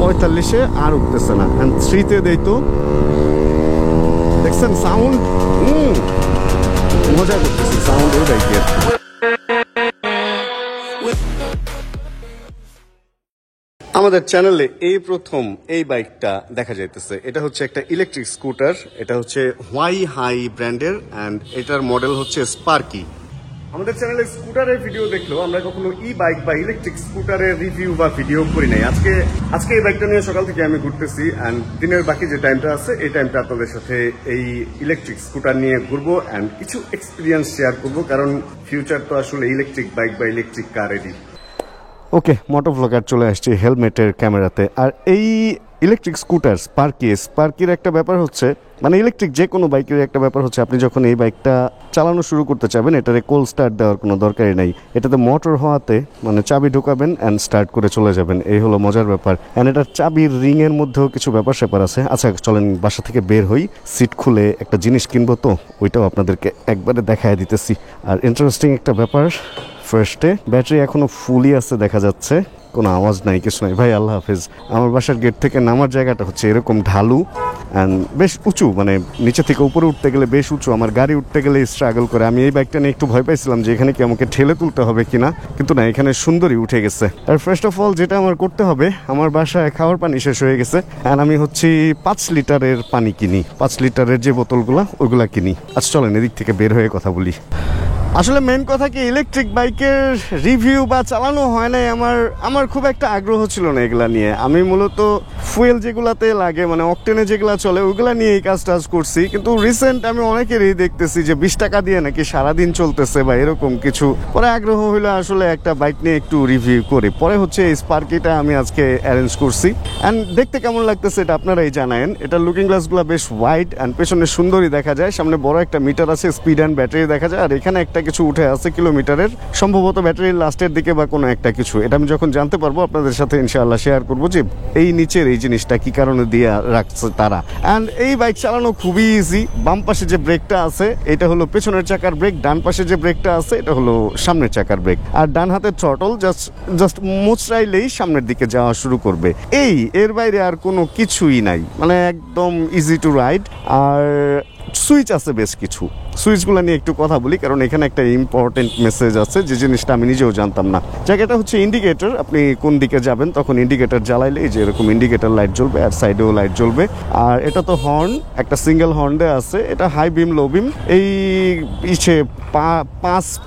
45-এ আর উঠতেছে না। অ্যান্ড 3-তে দেই তো, দেখছেন সাউন্ড, মজা করতেছি সাউন্ড এই বাইকের। আমাদের চ্যানেলে এই প্রথম এই বাইকটা দেখা যাইতেছে। এটা হচ্ছে একটা ইলেকট্রিক স্কুটার, এটা হচ্ছে হোয়াই হাই ব্র্যান্ডের, অ্যান্ড এটার মডেল হচ্ছে স্পার্কি। আমাদের চ্যানেলে স্কুটারের ভিডিও দেখলেও আমরা কখনো ই বাইক বা ইলেকট্রিক স্কুটারের রিভিউ বা ভিডিও করি নাই। আজকে এই বাইকটা নিয়ে সকাল থেকে আমি ঘুরতেছি, অ্যান্ড দিনের বাকি যে টাইমটা আছে এই টাইমটা আপনাদের সাথে এই ইলেকট্রিক স্কুটার নিয়ে ঘুরবো অ্যান্ড কিছু এক্সপিরিয়েন্স শেয়ার করবো, কারণ ফিউচার তো আসলে ইলেকট্রিক বাইক বা ইলেকট্রিক কারেরই। ওকে, মোটোভ্লগার চলে আসছি হেলমেটের ক্যামেরাতে। আর এই ইলেকট্রিক স্কুটার স্পার্কির একটা ব্যাপার হচ্ছে, মানে ইলেকট্রিক যে কোনো বাইকের একটা ব্যাপার হচ্ছে, আপনি যখন এই বাইকটা চালানো শুরু করতে চাবেন এটারে কোল্ড স্টার্ট দেওয়ার কোনো দরকারই নাই। এটাতে মোটর হওয়াতে মানে চাবি ঢোকাবেন অ্যান্ড স্টার্ট করে চলে যাবেন, এই হলো মজার ব্যাপার। অ্যান্ড এটার চাবির রিংয়ের মধ্যেও কিছু ব্যাপার স্যাপার আছে। আচ্ছা চলেন বাসা থেকে বের হই, সিট খুলে একটা জিনিস কিনবো, তো ওইটাও আপনাদেরকে একবারে দেখায় দিতেছি। আর ইন্টারেস্টিং একটা ব্যাপার, ফার্স্টে ব্যাটারি এখনো ফুলই আছে দেখা যাচ্ছে, কোনো আওয়াজ নাই, কিছু নাই। ভাই আল্লাহ হাফেজ। আমার বাসার গেট থেকে নামার জায়গাটা হচ্ছে এরকম ঢালু অ্যান্ড বেশ উঁচু, মানে নিচে থেকে উপরে উঠতে গেলে বেশ উঁচু। আমার গাড়ি উঠতে গেলে স্ট্রাগল করে। আমি এই বাইকটা নিয়ে একটু ভয় পাইছিলাম যে এখানে কি আমাকে ঠেলে তুলতে হবে কিনা, কিন্তু না, এখানে সুন্দরই উঠে গেছে। আর ফার্স্ট অফ অল যেটা আমার করতে হবে, আমার বাসায় খাওয়ার পানি শেষ হয়ে গেছে অ্যান্ড আমি হচ্ছে 5 লিটারের পানি কিনি, 5 লিটারের যে বোতলগুলো ওইগুলা কিনি। আচ্ছা চলেন এদিক থেকে বের হয়ে কথা বলি। আসলে মেন কথা কি, ইলেকট্রিক বাইকের রিভিউ বা চালানো হয় নাই, আমার খুব একটা আগ্রহ ছিল না এগুলা নিয়ে। আমি মূলত ফুয়েল যেগুলাতে লাগে, মানে অকটেনে যেগুলা চলে ওইগুলা নিয়ে এই কাজ করছি। কিন্তু রিসেন্ট আমি অনেকেরই দেখতেছি যে 20 টাকা দিয়ে নাকি সারাদিন চলতেছে বা এরকম কিছু। পরে আগ্রহ হইলে আসলে একটা বাইক নিয়ে একটু রিভিউ করি। পরে হচ্ছে এই স্পার্কিটা আমি আজকে অ্যারেঞ্জ করছি অ্যান্ড দেখতে কেমন লাগতেছে এটা আপনারাই জানায়েন। এটা লুকিং গ্লাসগুলো বেশ ওয়াইড অ্যান্ড পেছনে সুন্দরই দেখা যায়। সামনে বড় একটা মিটার আছে, স্পিড অ্যান্ড ব্যাটারি দেখা যায়। আর এখানে একটা কিছু উঠে আছে কিলোমিটারের, সম্ভবত ব্যাটারির লাস্টের দিকে বা কোনো একটা কিছু। এটা আমি যখন জানতে পারবো আপনাদের সাথে ইনশাআল্লাহ শেয়ার করবো যে এই নিচের এই জিনিসটা কি কারণে দিয়ে রাখছে তারা। অ্যান্ড এই বাইক চালানো খুবই ইজি। বাম পাশে যে ব্রেকটা আছে এটা হলো পেছনের চাকার ব্রেক, ডান পাশে যে ব্রেকটা আছে এটা হলো সামনের চাকার ব্রেক। আর ডান হাতের থ্রটল জাস্ট মুচড়াইলেই সামনের দিকে যাওয়া শুরু করবে। এর বাইরে আর কোনো কিছুই নাই, মানে একদম ইজি টু রাইড। আর সুইচ আছে বেশ কিছু, সুইচগুলো নিয়ে একটু কথা বলি, কারণ এখানে একটা ইম্পর্টেন্ট মেসেজ আছে যে জিনিসটা আমি নিজেও জানতাম না। জায়গাটা হচ্ছে ইন্ডিকেটর, আপনি কোন দিকে যাবেন তখন ইন্ডিকেটর জ্বালাইলে এই যে এরকম ইন্ডিকেটর লাইট জ্বলবে, আর সাইডেও লাইট জ্বলবে। আর এটা তো হর্ন, একটা সিঙ্গেল হর্ন দেওয়া আছে। এটা হাই বিম লো বিম, এই ইসে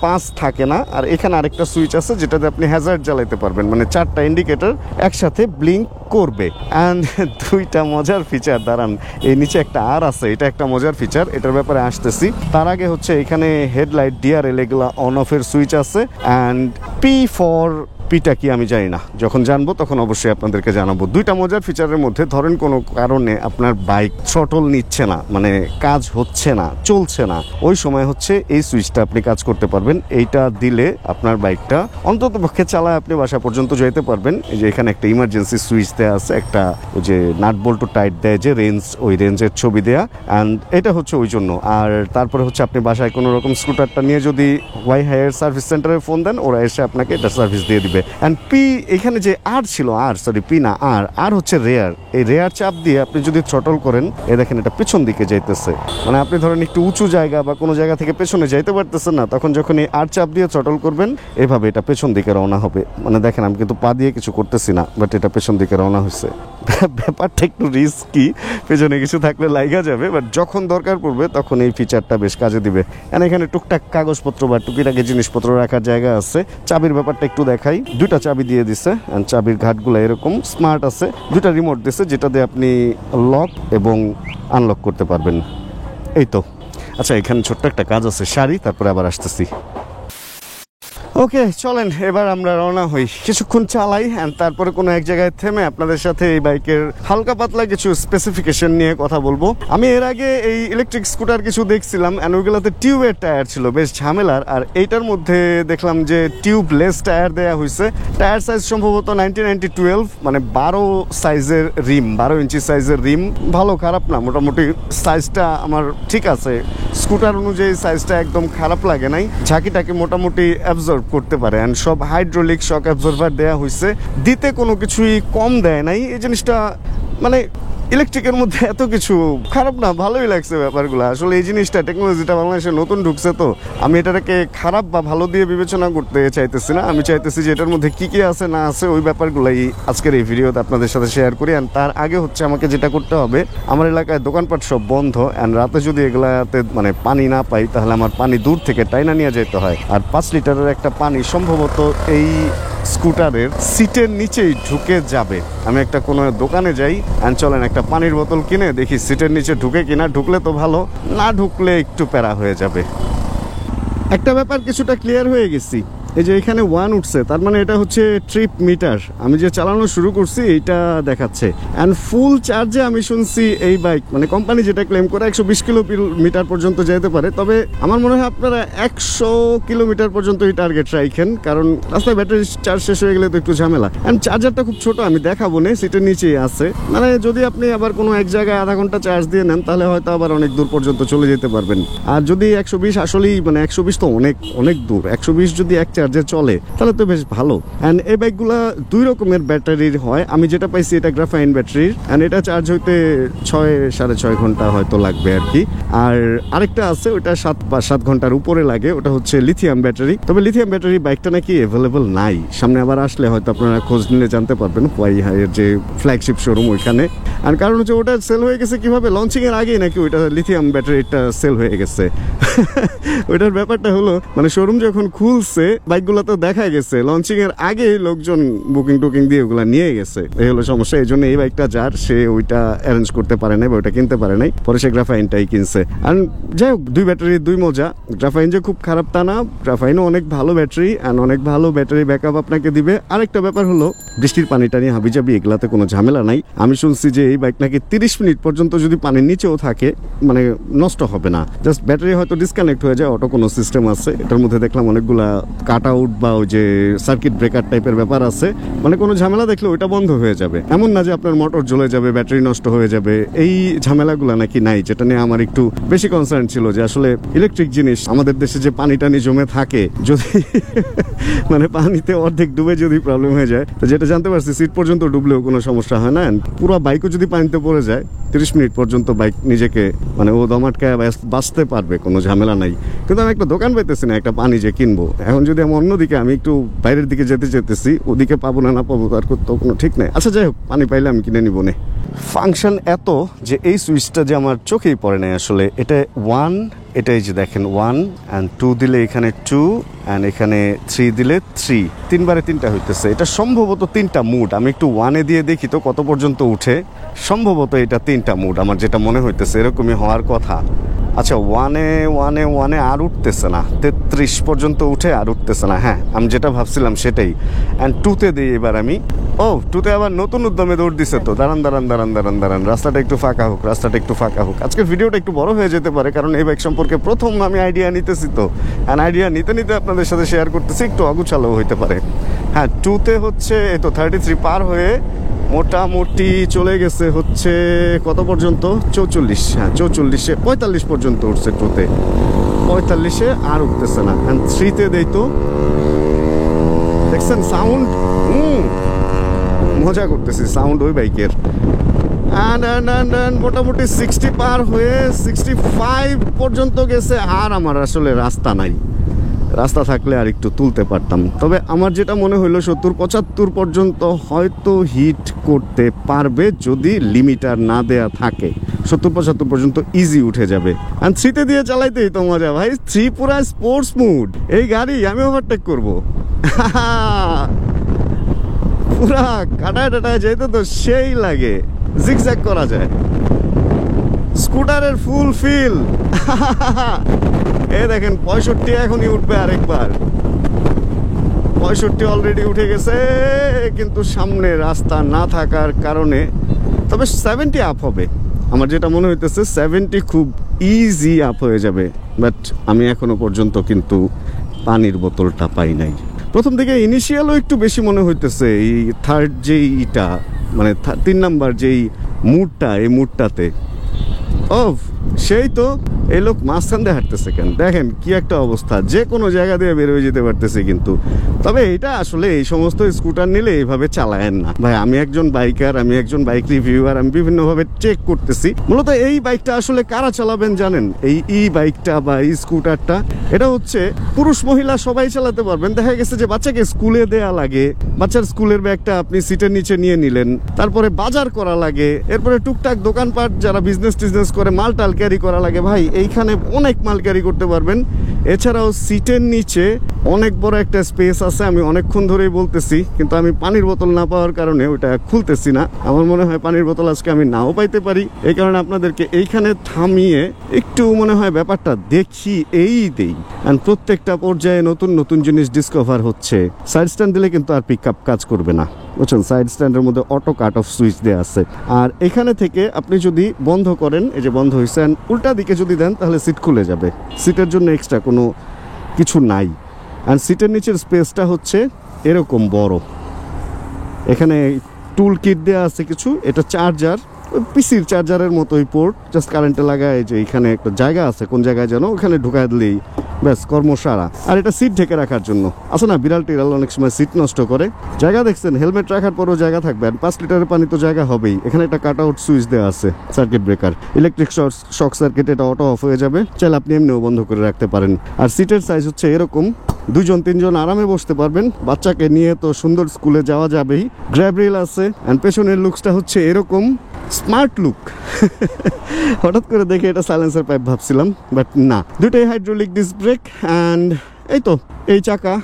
পাঁচ থাকে না। আর এখানে আরেকটা সুইচ আছে যেটাতে আপনি হ্যাজার্ড জ্বালাইতে পারবেন, মানে 4টা ইন্ডিকেটর একসাথে ব্লিঙ্ক করবে। অ্যান্ড 2টা মজার ফিচার, দাঁড়ান, এই নিচে একটা আর আছে, এটা একটা মজার ফিচার, এটার ব্যাপারে আসতেছি। তার আগে হচ্ছে এখানে হেডলাইট, ডিআরএল এগুলা অন অফের সুইচ আছে। অ্যান্ড পিটা কি আমি জানি না, যখন জানবো তখন অবশ্যই আপনাদেরকে জানাবো। 2টা মজার ফিচারের মধ্যে ধরেন কোনো কারণে আপনার বাইক থ্রটল নিচ্ছে না, মানে কাজ হচ্ছে না, চলছে না, ওই সময় হচ্ছে এই সুইচটা আপনি কাজ করতে পারবেন। এইটা দিলে আপনার বাইকটা অন্তত পক্ষে চালায় আপনি বাসা পর্যন্ত যেতে পারবেন। এই যে এখানে একটা ইমার্জেন্সি সুইচ দেওয়া আছে, একটা ওই যে নাট বল্টু টাইট দেয় যে রেঞ্জ, ওই রেঞ্জের ছবি দেয়া। অ্যান্ড এটা হচ্ছে ওই জন্য। আর তারপরে হচ্ছে আপনি বাসায় কোনো রকম স্কুটারটা নিয়ে যদি ওয়াই হাইয়ের সার্ভিস সেন্টারে ফোন দেন, ওরা এসে আপনাকে এটা সার্ভিস দিয়ে দিবে। অ্যান্ড এখানে যে আর হচ্ছে রেয়ার। এই রেয়ার চাপ দিয়ে আপনি যদি থ্রটল করেন, দেখেন এটা পেছন দিকে যাইতেছে, মানে আপনি ধরেন একটু উঁচু জায়গা বা কোনো জায়গা থেকে পেছনে যাইতে পারতেছেন না, তখন যখন এই আর চাপ দিয়ে থ্রটল করবেন এভাবে এটা পেছন দিকে রওনা হবে। মানে দেখেন আমি কিন্তু পা দিয়ে কিছু করতেছি না, বাট এটা পেছন দিকে রওনা হয়েছে। ব্যাপারটা একটু রিস্কি, পেছনে কিছু থাকলে লাইগা যাবে, বাট যখন দরকার পড়বে তখন এই ফিচারটা বেশ কাজে দিবে। এখানে টুকটাক কাগজপত্র বা টুকিটাকি জিনিসপত্র রাখার জায়গা আছে। চাবির ব্যাপারটা একটু দেখাই, 2টা চাবি দিয়ে দিছে, চাবির ঘাটগুলো এরকম স্মার্ট আছে। 2টা রিমোট দিছে যেটা দিয়ে আপনি লক এবং আনলক করতে পারবেন। এই তো। আচ্ছা এখানে ছোট্ট একটা কাজ আছে, সারি, তারপরে আবার আসতেছি। ওকে চলেন এবার আমরা রওনা হই, কিছুক্ষণ চালাই অ্যান্ড তারপরে কোনো এক জায়গায় থেমে আপনাদের সাথে এই বাইকের হালকা পাতলা কিছু স্পেসিফিকেশন নিয়ে কথা বলবো। আমি এর আগে এই ইলেকট্রিক স্কুটার কিছু দেখছিলাম অ্যান্ড ওইগুলোতে টিউবের টায়ার ছিল, বেশ ঝামেলার। আর এইটার মধ্যে দেখলাম যে টিউবলেস টায়ার দেওয়া হয়েছে। টায়ার সাইজ সম্ভবত 90-90-12, মানে 12 সাইজের রিম, 12 ইঞ্চি সাইজের রিম। ভালো খারাপ না, মোটামুটি সাইজটা আমার ঠিক আছে, স্কুটার অনুযায়ী সাইজটা একদম খারাপ লাগে নাই। ঝাঁকিটাকে মোটামুটি অ্যাবজর্ব করতে পারে। অ্যান্ড সব হাইড্রোলিক শক অ্যাবজর্ভার দেওয়া হয়েছে, দিতে কোনো কিছুই কম দেয় নাই। এই জিনিসটা মানে ইলেকট্রিকের মধ্যে এত কিছু খারাপ না, ভালোই লাগছে ব্যাপারগুলো। আসলে এই জিনিসটা টেকনোলজিটা বাংলাদেশে নতুন ঢুকছে, তো আমি এটাকে খারাপ বা ভালো দিয়ে বিবেচনা করতে চাইতেছি না। আমি চাইতেছি যে এটার মধ্যে কি কি আছে না আছে ওই ব্যাপারগুলোই আজকের এই ভিডিওতে আপনাদের সাথে শেয়ার করি। অ্যান্ড তার আগে হচ্ছে আমাকে যেটা করতে হবে, আমার এলাকায় দোকানপাট সব বন্ধ, অ্যান্ড রাতে যদি এগুলাতে মানে পানি না পাই তাহলে আমার পানি দূর থেকে টাইনা নিয়ে যেতে হয়। আর 5 লিটারের একটা পানি সম্ভবত এই স্কুটারের সিটের নিচেই ঢুকে যাবে। আমি একটা কোনো দোকানে যাই অ্যান্ড চলেন একটা পানির বোতল কিনে দেখি সিটের নিচে ঢুকে কিনা। ঢুকলে তো ভালো, না ঢুকলে একটু প্যারা হয়ে যাবে। একটা ব্যাপার কিছুটা ক্লিয়ার হয়ে গেছি, এই যে এখানে 1 উঠছে, তার মানে এটা হচ্ছে ট্রিপ মিটার। আমি যে চালানো শুরু করছি এইটা দেখাচ্ছে। অ্যান্ড ফুল চার্জে আমি শুনছি এই বাইক মানে কোম্পানি যেটা ক্লেম করে 120 কিলোমিটার পর্যন্ত যেতে পারে। তবে আমার মনে হয় আপনারা 100 কিলোমিটার পর্যন্তই টার্গেট রাখেন, কারণ রাস্তায় ব্যাটারি চার্জ শেষ হয়ে গেলে তো একটু ঝামেলা। অ্যান্ড চার্জারটা খুব ছোট, আমি দেখাবো না, সিটের নিচেই আছে। মানে যদি আপনি আবার কোনো এক জায়গায় আধা ঘন্টা চার্জ দিয়ে নেন তাহলে হয়তো আবার অনেক দূর পর্যন্ত চলে যেতে পারবেন। আর যদি 120 আসলেই মানে 120 তো অনেক অনেক দূর, 120 যদি এক চার্জে চলে তাহলে তো বেশ ভালো। অ্যান্ড এই বাইকগুলা 2 রকমের ব্যাটারির হয়, আমি যেটা পাইছি এটা গ্রাফাইন ব্যাটারির। অ্যান্ড এটা চার্জ হইতে 6-6.5 ঘন্টা হয়তো লাগবে আর কি। আর আরেকটা আছে ওটা 7 ঘন্টার উপরে লাগে, ওটা হচ্ছে লিথিয়াম ব্যাটারি। তবে লিথিয়াম ব্যাটারি বাইকটা নাকি অ্যাভেলেবল নাই, সামনে আবার আসলে হয়তো আপনারা খোঁজ নিলে জানতে পারবেন ওয়াই হাইয়ের যে ফ্ল্যাগশিপ শোরুম ওইখানে। আর কারণ হচ্ছে ওটা সেল হয়ে গেছে কিভাবে, লঞ্চিং এর আগেই নাকি ওইটা লিথিয়াম ব্যাটারিটা সেল হয়ে গেছে। ওইটার ব্যাপারটা হলো মানে শোরুম যখন খুলছে বাইকগুলো তো দেখা গেছে লঞ্চিং এর আগে লোকজন বুকিং টুকিং দিয়ে ওগুলা নিয়ে গেছে, এই হলো সমস্যা। এই জন্য এই বাইকটা যার সে ওইটা অ্যারেঞ্জ করতে পারে নাই বা ওইটা কিনতে পারে নাই, পরে সে গ্রাফাইনটাই কিনছে। আর যাই হোক 2 ব্যাটারি 2 মজা। গ্রাফাইন যে খুব খারাপ তা না, গ্রাফাইনও অনেক ভালো ব্যাটারি অ্যান্ড অনেক ভালো ব্যাটারি ব্যাকআপ আপনাকে দিবে। আরেকটা ব্যাপার হলো বৃষ্টির পানিটা নিয়ে হাবিজাবি এগুলাতে কোনো ঝামেলা নাই। আমি শুনছি যে এই বাইক নাকি 30 মিনিট পর্যন্ত যদি পানির নিচেও থাকে মানে নষ্ট হবে না, জাস্ট ব্যাটারি হয়তো ডিসকানেক্ট হয়ে যায়, অটো কোনো সিস্টেম আছে এটার মধ্যে। দেখলাম অনেকগুলা কাট আউট বা ওই যে সার্কিট ব্রেকার টাইপের ব্যাপার আছে, মানে কোনো ঝামেলা দেখলে ওইটা বন্ধ হয়ে যাবে। এমন না যে আপনার মোটর জ্বলে যাবে, ব্যাটারি নষ্ট হয়ে যাবে, এই ঝামেলাগুলো নাকি নাই, যেটা নিয়ে আমার একটু বেশি কনসার্ন ছিল যে আসলে ইলেকট্রিক জিনিস আমাদের দেশে যে পানি টানি জমে থাকে যদি মানে পানিতে অর্ধেক ডুবে যদি প্রবলেম হয়ে যায়, তো যেটা জানতে পারছি সিট পর্যন্ত ডুবলেও কোনো সমস্যা হয় না। পুরো বাইকও যদি পানিতে পড়ে যায় 30 মিনিট পর্যন্ত বাইক নিজেকে মানে ও দম আটকায় বাঁচতে পারবে, কোনো ঝামেলা নাই। কিন্তু আমি একটা দোকান পাইতেছি না একটা পানি যে কিনবো। এখন যদি আমি অন্যদিকে আমি একটু বাইরের দিকে যেতে চেতেছি, ওদিকে পাবো না পাবো তার তো কোনো ঠিক নাই। আচ্ছা যাই হোক, পানি পাইলে আমি কিনে নিবো না। ফাংশন এত যে এই সুইচটা যে আমার চোখেই পড়ে নাই আসলে। এটা 1, এটাই যে দেখেন 1 অ্যান্ড 2 দিলে এখানে 2 অ্যান্ড এখানে 3 দিলে 3, 3বারে 3টা হইতেছে। এটা সম্ভবত 3টা মুড। আমি একটু 1-এ দিয়ে দেখি তো কত পর্যন্ত উঠে। সম্ভবত এটা 3টা মুড আমার যেটা মনে হইতেছে, এরকমই হওয়ার কথা। আচ্ছা 1-এ আর উঠতেছে না, 33 পর্যন্ত উঠে আর উঠতেছে না। হ্যাঁ আমি যেটা ভাবছিলাম সেটাই। অ্যান্ড 2-তে দিই এবার আমি। ও 2-তে আবার নতুন উদ্যমে দৌড় দিছে তো। দাঁড়ান, রাস্তাটা একটু ফাঁকা হোক। আজকের ভিডিওটা একটু বড় হয়ে যেতে পারে, কারণ এই বাইক সম্পর্কে প্রথম আমি আইডিয়া নিতেছি তো। অ্যান্ড আইডিয়া নিতে আপনাদের সাথে শেয়ার করতেছি, একটু অগুছালো হইতে পারে। হ্যাঁ 2-তে হচ্ছে এই তো 33 পার হয়ে মোটামুটি চলে গেছে হচ্ছে কত পর্যন্ত, 44। হ্যাঁ 44-এ 45 পর্যন্ত উঠছে 2-তে, 45-এ আর উঠতেছে না। অ্যান্ড 3-তে দেই তো, দেখছেন সাউন্ড, মজা করতেছি সাউন্ড ওই বাইকের। মোটামুটি 60 পার হয়ে 65 পর্যন্ত গেছে। আর আমার আসলে রাস্তা নাই, রাস্তা থাকলে আর একটু তুলতে পারতাম। তবে আমার যেটা মনে হইলো 70-75 পর্যন্ত হয়তো হিট করতে পারবে যদি লিমিটার না দেয়া থাকে। 70-75 পর্যন্ত ইজি উঠে যাবে। আর 3-তে দিয়ে চালাইতেই তো মজা ভাই, 3 পুরা স্পোর্টস মুড। এই গাড়ি আমি ওভারটেক করবো পুরা কাটায় টাটায় যেতে তো সেই লাগে, জিগজ্যাগ করা যায়, স্কুটারের ফুল ফিল। এই দেখেন 65 এখনই উঠবে আরেকবার, 65 অলরেডি উঠে গেছে, কিন্তু সামনে রাস্তা না থাকার কারণে। তবে 70 আপ হবে আমার যেটা মনে হইতেছে, 70 খুব ইজি আপ হয়ে যাবে। বাট আমি এখনো পর্যন্ত কিন্তু পানির বোতলটা পাই নাই। প্রথম থেকে ইনিশিয়ালও একটু বেশি মনে হইতেছে এই থার্ড যেই ইটা মানে 3 নাম্বার যেই মুডটা, এই মুডটাতে ও সেই তো এই লোক মাঝখান দিয়ে হাঁটতেছে কেন? দেখেন কি একটা অবস্থা, যে কোনো জায়গা দিয়ে বের হয়ে যেতে পারতেছে। কিন্তু তবে এটা আসলে এই সমস্ত স্কুটার নিলে এইভাবে চালায়েন না ভাই। আমি একজন বাইকার, আমি একজন বাইক রিভিউয়ার, আমি বিভিন্নভাবে চেক করতেছি। মূলত এই বাইকটা আসলে কারা চালাবেন জানেন? এই বাইকটা বা এই স্কুটারটা, এটা হচ্ছে পুরুষ মহিলা সবাই চালাতে পারবেন। দেখা গেছে যে বাচ্চাকে স্কুলে দেয়া লাগে, বাচ্চার স্কুলের ব্যাগটা আপনি সিটের নিচে নিয়ে নিলেন, তারপরে বাজার করা লাগে, এরপরে টুকটাক দোকানপাট যারা বিজনেস টিজনেস করে মাল টাল ক্যারি করা লাগে। ভাই এইখানে অনেক মাল ক্যারি করতে পারবেন। এছাড়াও সিটের নিচে অনেক বড় একটা স্পেস আছে। আমি অনেকক্ষণ ধরেই বলতেছি, কিন্তু আমি পানির বোতল না পাওয়ার কারণে ওটা খুলতেছি না। আমার মনে হয় পানির বোতল আজকে আমি নাও পাইতে পারি, এই কারণে আপনাদেরকে এইখানে থামিয়ে একটু মনে হয় ব্যাপারটা দেখি দেই। আর প্রত্যেকটা পর্যায়ে নতুন নতুন জিনিস ডিসকভার হচ্ছে। সাইড স্ট্যান্ড দিলে কিন্তু আর পিক আপ কাজ করবে না, বুঝছেন? সাইড স্ট্যান্ডের মধ্যে অটো কাট অফ সুইচ দেওয়া আছে। আর এখানে থেকে আপনি যদি বন্ধ করেন, এই যে বন্ধ হয়েছে, উল্টা দিকে যদি দেন তাহলে সিট খুলে যাবে। সিটের জন্য এক্সট্রা কোনো কিছু নাই। আর সিটের নিচের স্পেসটা হচ্ছে এরকম বড়। এখানে টুল কিট দেওয়া আছে কিছু। এটা চার্জার, পিসির চার্জারের মতোই পোর্ট, জাস্ট কারেন্টে লাগায়। যে এখানে একটা জায়গা আছে, কোন জায়গায় যেন, ওখানে ঢুকায় দিলেই ব্যাস কর্মসারা। আর এটা সিট ঢেকে রাখার জন্য আছে না, বিড়াল টিড়াল অনেক সময় সিট নষ্ট করে। জায়গা দেখছেন, হেলমেট রাখার পরও জায়গা থাকবে। আর 5 লিটারের পানি তো জায়গা হবেই। এখানে একটা কাট আউট সুইচ দেওয়া আছে, circuit breaker, electric shock circuit, এটা অটো অফ হয়ে যাবে। চাইলে আপনি এমনিও বন্ধ করে রাখতে পারেন। আর সিটের সাইজ হচ্ছে এরকম, 2-3 আরামে বসতে পারবেন। বাচ্চাকে নিয়ে তো সুন্দর স্কুলে যাওয়া যাবেই। গ্র্যাব রিল আছে। অ্যান্ড পেছনের লুকসটা হচ্ছে এরকম স্মার্ট লুক। হঠাৎ করে দেখে এটা সাইলেন্সার পাইপ ভাবছিলাম, বাট না। দুটোই হাইড্রোলিক ডিস্ক ব্রেক। অ্যান্ড এই তো এই চাকা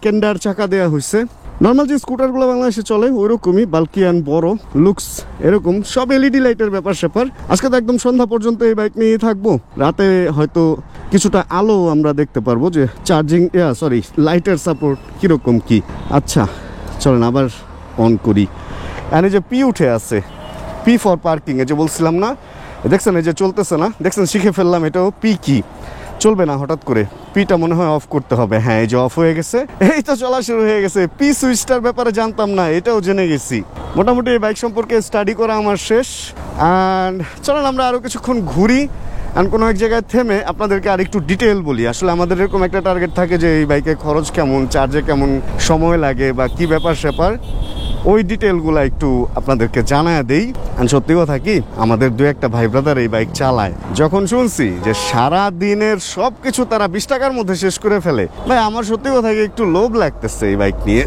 কেন্ডার চাকা দেওয়া হয়েছে। নর্মাল যে স্কুটারগুলো বাংলাদেশে চলে ওইরকমই, বাল্কি অ্যান্ড বড়, লুকস এরকম, সব এলইডি লাইটের ব্যাপার স্যাপার। আজকে তো একদম সন্ধ্যা পর্যন্ত এই বাইক নিয়েই থাকবো। রাতে হয়তো কিছুটা আলো আমরা দেখতে পারবো যে চার্জিং লাইটের সাপোর্ট কীরকম কি। আচ্ছা চলেন আবার অন করি। আর এই যে পি উঠে আছে, পি ফর পার্কিং, এই যে বলছিলাম না, দেখছেন এই যে চলতেছে না, দেখছেন শিখে ফেললাম এটাও পি কি। চলবে না হঠাৎ করে, পিটা মনে হয় অফ করতে হবে। হ্যাঁ এই যে অফ হয়ে গেছে, এই তো চলা শুরু হয়ে গেছে। পি সুইচটার ব্যাপারে জানতাম না, এটাও জেনে গেছি। মোটামুটি এই বাইক সম্পর্কে স্টাডি করা আমার শেষ। অ্যান্ড চলেন আমরা আরও কিছুক্ষণ ঘুরি। অ্যান্ড কোনো এক জায়গায় থেমে আপনাদেরকে আর একটু ডিটেল বলি। আসলে আমাদের এরকম একটা টার্গেট থাকে যে এই বাইকে খরচ কেমন, চার্জে কেমন সময় লাগে বা কি ব্যাপার স্যাপার, ওই ডিটেলগুলো একটু আপনাদেরকে জানায় দেই। আর সত্যি কথা কি, আমাদের 2-1 ভাই ব্রাদার এই বাইক চালায়। যখন শুনছি যে সারা দিনের সব কিছু তারা 20 টাকার মধ্যে শেষ করে ফেলে, ভাই আমার সত্যি কথা কি একটু লোভ লাগতেছে এই বাইক নিয়ে।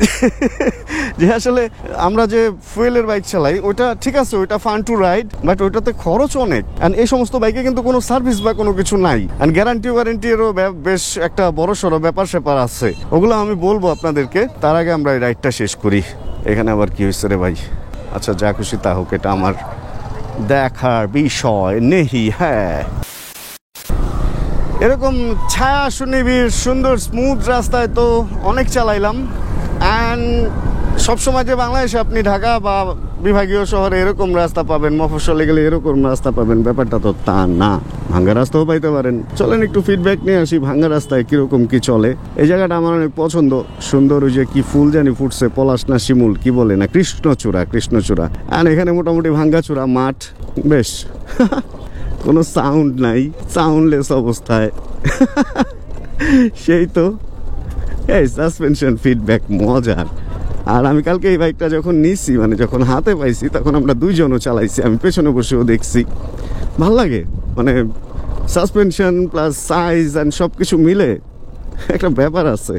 যে আসলে আমরা যে ফুয়েলের বাইক চালাই ওইটা ঠিক আছে, ওইটা ফান টু রাইড, বাট ওইটাতে খরচ অনেক। অ্যান্ড এই সমস্ত বাইকে কিন্তু কোনো সার্ভিস বা কোনো কিছু নাই। অ্যান্ড ওয়ারেন্টিরও বেশ একটা বড় সড়ো ব্যাপার স্যাপার আছে, ওগুলো আমি বলবো আপনাদেরকে। তার আগে আমরা এই রাইডটা শেষ করি। এখানে আবার কি হয়েছে রে ভাই? আচ্ছা যা খুশি তা হোক, এটা আমার দেখার বিষয় নেই। হ্যাঁ এরকম ছায়া সুনিবিড় সুন্দর স্মুথ রাস্তায় তো অনেক চালাইলাম। অ্যান্ড সবসময় যে বাংলাদেশে আপনি ঢাকা বা বিভাগীয় শহরে এরকম রাস্তা পাবেন, মফস্বলে গেলে এরকম রাস্তা পাবেন, ব্যাপারটা তো তা না। ভাঙ্গা রাস্তাও পাইতে পারেন। চলেন একটু ফিডব্যাক নিয়ে আসি, ভাঙ্গা রাস্তায় কিরকম কি চলে। এই জায়গাটা আমার অনেক পছন্দ, সুন্দর। ওই যে কি ফুল জানি ফুটছে, পলাশ না শিমুল কি বলে না, কৃষ্ণচূড়া। আর এখানে মোটামুটি ভাঙ্গাচূড়া মাঠ, বেশ। কোনো সাউন্ড নাই, সাউন্ডলেস অবস্থায়। সেই তো এই সাসপেনশন ফিডব্যাক মজার। আর আমি কালকে এই বাইকটা যখন নিছি, মানে যখন হাতে পাইছি, তখন আমরা 2 জনও চালাইছি, আমি পেছনে বসেও দেখছি। ভাল লাগে, মানে সাসপেনশন প্লাস সাইজ অ্যান্ড সব কিছু মিলে একটা ব্যাপার আছে।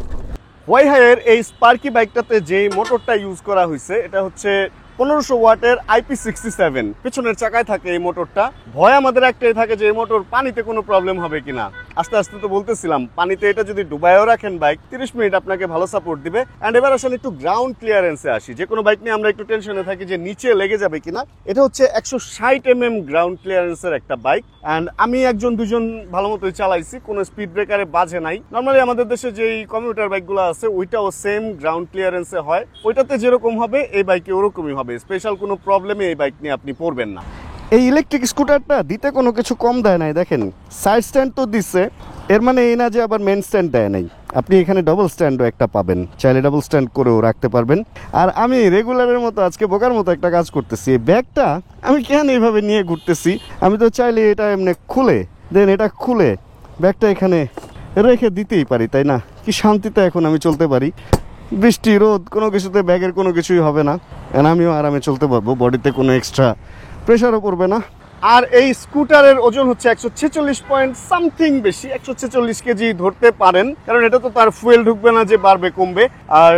ওয়াইহাইয়ের এই স্পার্কি বাইকটাতে যেই মোটরটা ইউজ করা হয়েছে, এটা হচ্ছে 1500 ওয়াটের IP67। পেছনের চাকায় থাকে এই মোটরটা। ভয় আমাদের একটাই থাকে যে এই মোটর পানিতে কোনো প্রবলেম হবে কিনা। আস্তে আস্তে তো বলতেছিলাম, পানিতে এটা যদি ডুবাইও রাখেন বাইক, 30 মিনিট আপনাকে ভালো সাপোর্ট দিবে। অ্যান্ড এবার আসলে একটু গ্রাউন্ড ক্লিয়ারেন্সে আসি। যে কোনো বাইক নিয়ে আমরা একটু টেনশনে থাকি যে নিচে লেগে যাবে কিনা। এটা হচ্ছে 160 mm গ্রাউন্ড ক্লিয়ারেন্সের একটা বাইক। অ্যান্ড আমি 1-2 ভালো মতোই চালাইছি, কোনো স্পিড ব্রেকারে বাজে নাই। নর্মালি আমাদের দেশে যেই কমিউটার বাইকগুলো আছে ওইটাও সেম গ্রাউন্ড ক্লিয়ারেন্সে হয়। ওইটাতে যেরকম হবে এই বাইকে ওরকমই হবে। স্পেশাল কোনো প্রবলেমে এই বাইক নিয়ে আপনি পড়বেন না। এই ইলেকট্রিক স্কুটারটা দিতে কোনো কিছু কম দেয় নাই। দেখেন সাইড স্ট্যান্ড তো দিচ্ছে, এর মানে এই না যে আবার মেন স্ট্যান্ড দেয় নাই। আপনি এখানে ডবল স্ট্যান্ডও একটা পাবেন, চাইলে ডবল স্ট্যান্ড করেও রাখতে পারবেন। আর আমি রেগুলারের মতো আজকে বোকার মতো একটা কাজ করতেছি। এই ব্যাগটা আমি কেন এইভাবে নিয়ে ঘুরতেছি? আমি তো চাইলে এটা এমনি খুলে দেন এটা খুলে ব্যাগটা এখানে রেখে দিতেই পারি, তাই না? কি শান্তিতে এখন আমি চলতে পারি, বৃষ্টি রোদ কোনো কিছুতে ব্যাগের কোনো কিছুই হবে না, এন্ড আমিও আরামে চলতে পারবো, বডিতে কোনো এক্সট্রা প্রেশারও পড়বে না। আর এই স্কুটারের ওজন হচ্ছে 146 পয়েন্ট সামথিং, বেশি 146 কেজি ধরতে পারেন, কারণ এটা তো তার ফুয়েল ঢুকবে না যে বাড়বে কমবে। আর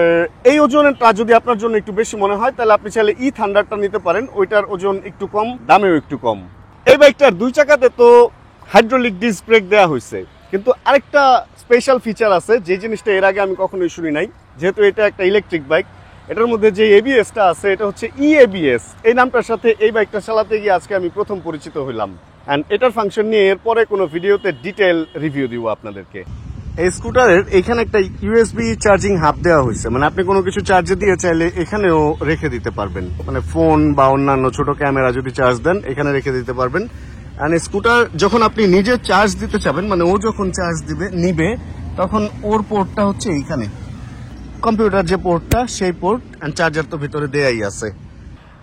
এই ওজনটা যদি আপনার জন্য একটু বেশি মনে হয় তাহলে আপনি চাইলে ই থান্ডারটা নিতে পারেন, ওইটার ওজন একটু কম, দামেও একটু কম। এই বাইকটার দুই চাকাতে তো হাইড্রোলিক ডিস্ক ব্রেক দেওয়া হয়েছে, কিন্তু আরেকটা স্পেশাল ফিচার আছে যে জিনিসটা এর আগে আমি কখনোই শুনি নাই। যেহেতু এটা একটা ইলেকট্রিক বাইক, এটার মধ্যে যে এবিএসটা আছে এটা হচ্ছে ইএবিএস। এই নামটার সাথে এই বাইকটা চালাতে গিয়ে আজকে আমি প্রথম পরিচিত হইলাম, অ্যান্ড এটার ফাংশন নিয়ে এরপরে কোনো ভিডিওতে ডিটেল রিভিউ দিব আপনাদেরকে। এই স্কুটারের এখানে একটা ইউএসবি চার্জিং হাব দেওয়া হয়েছে, মানে আপনি কোনো কিছু চার্জে দিয়ে চাইলে এখানেও রেখে দিতে পারবেন, মানে ফোন বা অন্যান্য ছোট ক্যামেরা যদি চার্জ দেন এখানে রেখে দিতে পারবেন। অ্যান্ড স্কুটার যখন আপনি নিজে চার্জ দিতে চাবেন, মানে ও যখন চার্জ নিবে তখন ওর পোর্টটা হচ্ছে এইখানে, কম্পিউটার যে পোর্টটা সেই পোর্ট, অ্যান্ড চার্জার তো ভিতরে দেয়াই আছে।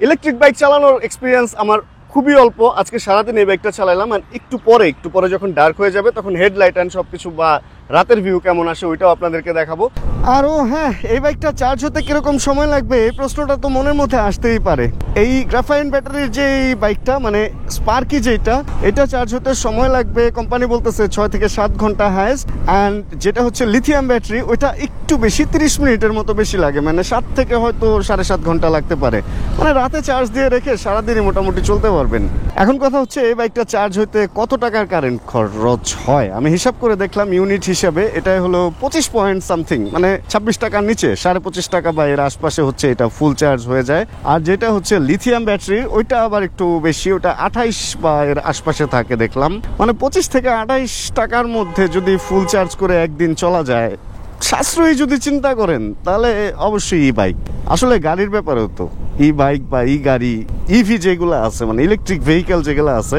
ইলেকট্রিক বাইক চালানোর এক্সপিরিয়েন্স আমার খুবই অল্প, আজকে সারাদিন এই বাইকটা চালাইলাম। আর একটু পরে যখন ডার্ক হয়ে যাবে তখন হেডলাইট অ্যান্ড সবকিছু বা রাতের ভিউ কেমন আসে ওইটাও আপনাদেরকে দেখাবো। আরও হ্যাঁ, এই বাইকটা চার্জ হতে কিরকম সময় লাগবে এই প্রশ্নটা তো মনের মধ্যে আসতেই পারে। এই গ্রাফাইন ব্যাটারির যে এই বাইকটা মানে স্পার্কি যেটা, এটা চার্জ হতে সময় লাগবে কোম্পানি বলতেছে 6 থেকে 7 ঘন্টা হাইস্ট। অ্যান্ড যেটা হচ্ছে লিথিয়াম ব্যাটারি ওইটা একটু বেশি, 30 মিনিটের মতো বেশি লাগে, মানে 7 থেকে হয়তো 7.5 ঘন্টা লাগতে পারে। মানে রাতে চার্জ দিয়ে রেখে সারাদিনই মোটামুটি চলতে পারবেন। এখন কথা হচ্ছে এই বাইকটা চার্জ হইতে কত টাকার কারেন্ট খরচ হয়। আমি হিসাব করে দেখলাম ইউনিট হিসাবে এটাই হলো 25 পয়েন্ট সামথিং, মানে 26 টাকার নিচে 25.5 টাকা বা এর আশপাশে হচ্ছে এটা ফুল চার্জ হয়ে যায়। আর যেটা হচ্ছে লিথিয়াম ব্যাটারি ওইটা আবার একটু বেশি, ওটা 28 বা এর আশপাশে থাকে দেখলাম। মানে 25 থেকে 28 টাকার মধ্যে যদি ফুল চার্জ করে একদিন চলা যায়, সাশ্রয়ী যদি চিন্তা করেন তাহলে অবশ্যই ই বাইক। আসলে গাড়ির ব্যাপারেও তো ই বাইক বা ই গাড়ি, ইভি যেগুলো আছে মানে ইলেকট্রিক ভেহিকেল যেগুলো আছে,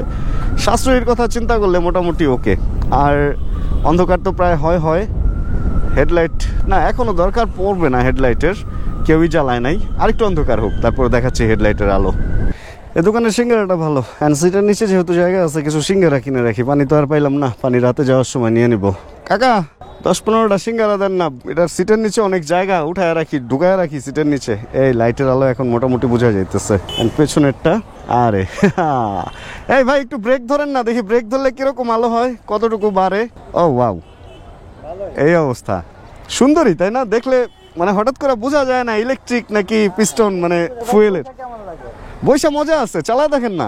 সাশ্রয়ীর কথা চিন্তা করলে মোটামুটি ওকে। আর অন্ধকার তো প্রায় হয়, হেডলাইট না এখনো দরকার পড়বে না, হেডলাইটের কেউই জ্বালায় নাই, আরেকটু অন্ধকার হোক তারপরে দেখাচ্ছি হেডলাইটের আলো। এই দোকানের সিঙ্গারাটা ভালো, অ্যান্ড সিটের নিচে যেহেতু জায়গা আছে কিছু সিঙ্গারা কিনে রাখি, পানি তো আর পাইলাম না, পানি রাতে যাওয়ার সময় নিয়ে নিব। কাকা 10-15টা সিঙ্গারা দেন না, এটার সিটের নিচে অনেক জায়গা, উঠায় রাখি ঢুকায় রাখি সিটের নিচে। এই লাইটের আলো এখন মোটামুটি বোঝা যাইতেছে। পেছনেরটা আরে এই ভাই একটু ব্রেক ধরেন না দেখি, ব্রেক ধরলে কিরকম আলো হয়, কতটুকু বাড়ে। ও ওয়াও, এই অবস্থা সুন্দরই তাই না? দেখলে মানে হঠাৎ করে বোঝা যায় না ইলেকট্রিক নাকি পিস্টন, মানে ফুয়েলের। বৈশা মজা আছে, চালায় দেখেন না।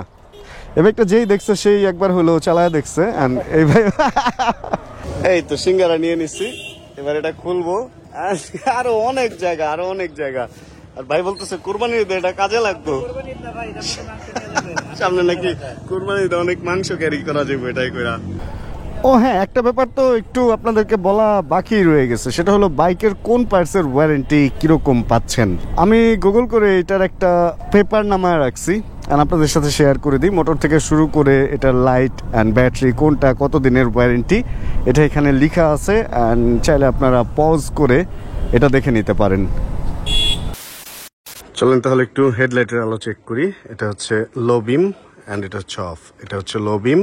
এই বাইকটা যেই দেখছে সেই একবার হলো চালায় দেখছে। এই ভাই এই তো সিঙ্গারা নিয়ে নিচ্ছি, এবার এটা খুলবো। আরো অনেক জায়গা আর ভাই বলতেছে কুরবানির ঈদে এটা কাজে লাগতো, সামনে নাকি কুরবানির ঈদে অনেক মাংস ক্যারি করা যাবে এটাই কইরা। ও হ্যাঁ, একটা ব্যাপার তো একটু আপনাদেরকে বলা বাকি রয়ে গেছে, সেটা হলো বাইকের কোন পার্টসের ওয়ারেন্টি কিরকম পাচ্ছেন। আমি গুগল করে এটার একটা পেপার নামায় রাখছি, আর আপনাদের সাথে শেয়ার করে দিই। মোটর থেকে শুরু করে এটার লাইট অ্যান্ড ব্যাটারি কোনটা কত দিনের ওয়ারেন্টি এটা এখানে লেখা আছে, অ্যান্ড চাইলে আপনারা পজ করে এটা দেখে নিতে পারেন। চলেন তাহলে একটু হেডলাইটের আলো চেক করি। এটা হচ্ছে লো বিম অ্যান্ড এটা হচ্ছে অফ। এটা হচ্ছে লো বিম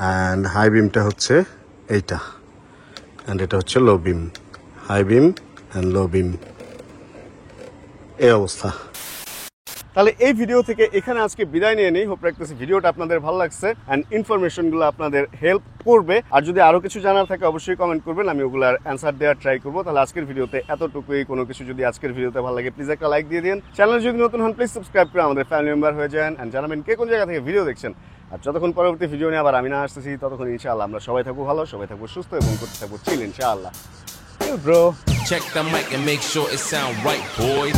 অ্যান্ড হাই বিমটা হচ্ছে এইটা, অ্যান্ড এটা হচ্ছে লো বিম, হাই বিম অ্যান্ড লো বিম। এই অবস্থা। তাহলে এই ভিডিও থেকে এখানে আজকে বিদায় নিয়ে নেই। হোপ রাখতেছি ভিডিওটা আপনাদের ভালো লাগছে অ্যান্ড ইনফরমেশনগুলো আপনাদের হেল্প করবে। আর যদি আরো কিছু জানার থাকে অবশ্যই কমেন্ট করবেন, আমি ওগুলার অ্যান্সার দেওয়ার ট্রাই করবো। তাহলে আজকের ভিডিওতে এতটুকুই। কোনো কিছু যদি আজকের ভিডিওতে ভালো লাগে প্লিজ একটা লাইক দিয়ে দিন। চ্যানেল যদি নতুন হন প্লিজ সাবস্ক্রাইব করে আমাদের ফ্যামিলি মেম্বার হয়ে যান, অ্যান্ড জানাবেন কে কোন জায়গা থেকে ভিডিও দেখছেন। আর যতক্ষণ পরবর্তী ভিডিও নিয়ে আবার আমি না আসতেছি ততক্ষণ ইনশাআল্লাহ আমরা সবাই থাকবো ভালো, সবাই থাকবো সুস্থ এবং করতে থাকবো চিল ইনশাআল্লাহ। Bro, check the mic and make sure it sound right, boys.